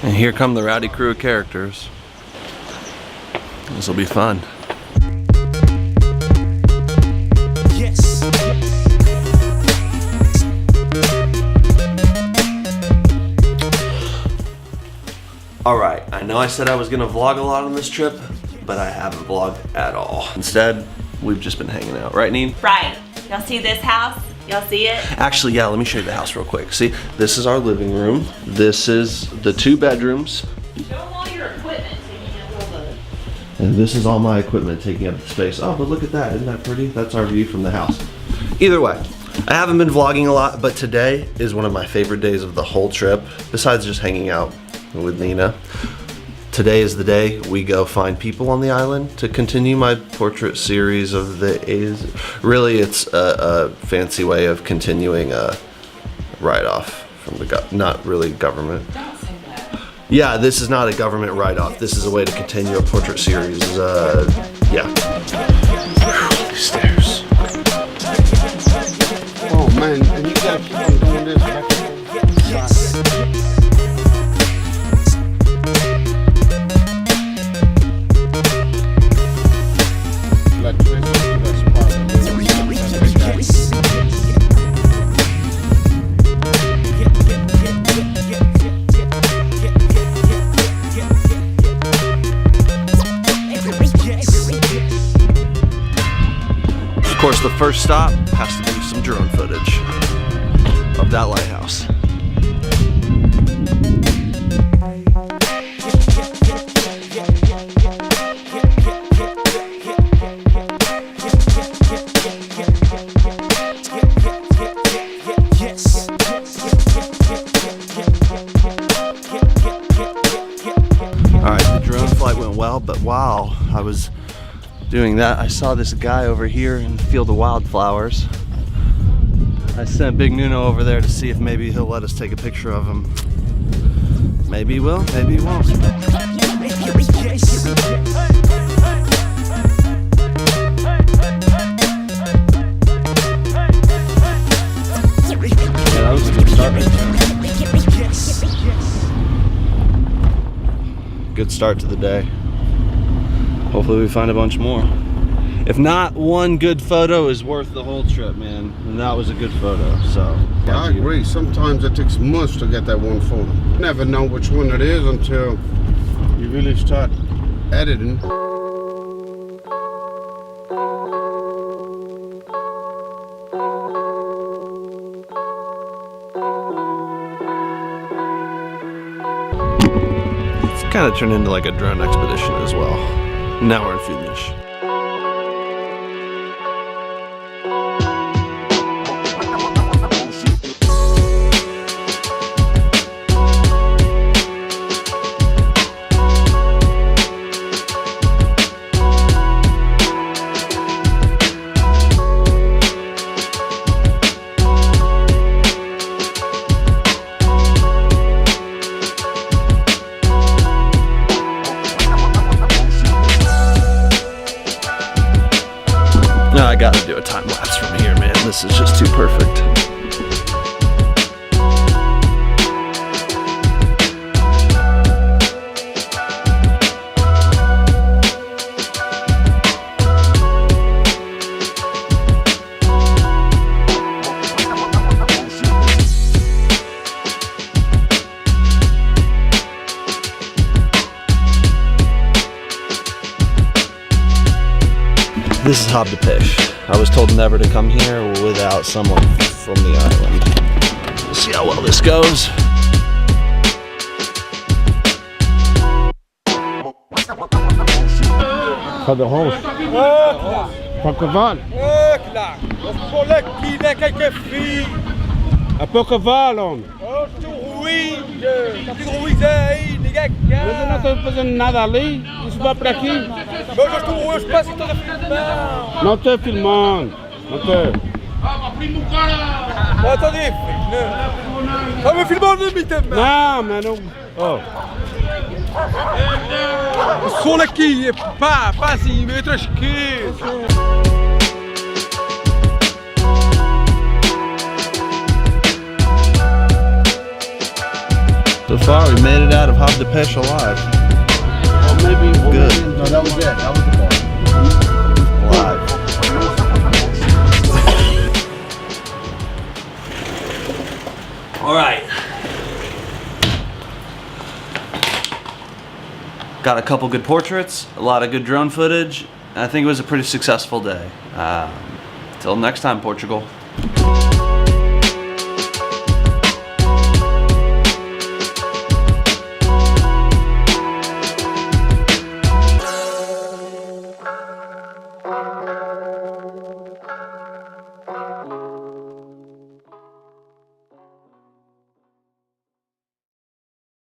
And here come the rowdy crew of characters. This will be fun. Yes. Alright, I know I said I was gonna vlog a lot on this trip, but I haven't vlogged at all. Instead, we've just been hanging out. Right, Neen? Right. Y'all see this house? Y'all see it? Actually, yeah, let me show you the house real quick. See, this is our living room. This is the 2 bedrooms. Show them all your equipment so you can get a little bit. And this is all my equipment taking up the space. Oh, but look at that, isn't that pretty? That's our view from the house. Either way, I haven't been vlogging a lot, but today is one of my favorite days of the whole trip, besides just hanging out with Nina. Today is the day we go find people on the island to continue my portrait series of the A's. Really, it's a fancy way of continuing a write-off from the not really government. Don't say that. Yeah, this is not a government write-off. This is a way to continue a portrait series. Yeah. These stairs. Oh man, and you gotta keep on doing this. Of course, the first stop has to be some drone footage of that lighthouse. Alright, the drone flight went well, but while I was doing that, I saw this guy over here in the field of wildflowers. I sent Big Nuno over there to see if maybe he'll let us take a picture of him. Maybe he will, maybe he won't. Yeah, that was a good start right there. Good start to the day. Hopefully we find a bunch more. If not, one good photo is worth the whole trip, man. And that was a good photo, so. Yeah, I agree. Sometimes it takes months to get that one photo. You never know which one it is until you really start editing. It's kind of turned into like a drone expedition as well. Now we're in Finish. I gotta do a time lapse from here, man. This is just too perfect. This is Hob de Pish. I was told never to come here without someone from the island. We'll see how well this goes. For the host. Portugal. A Portugal, homem. Mas eu não estou fazendo nada ali. Isso vai para aqui. Não estou filmando. Não estou. Não, mano. Oh. O sol aqui, pá, assim, meio trasqueiro. So far, we made it out of Hab de Pêche alive. Or maybe, Good. no, that was it. That was the ball. Alive. All right. Got a couple good portraits, a lot of good drone footage. I think it was a pretty successful day. Till next time, Portugal.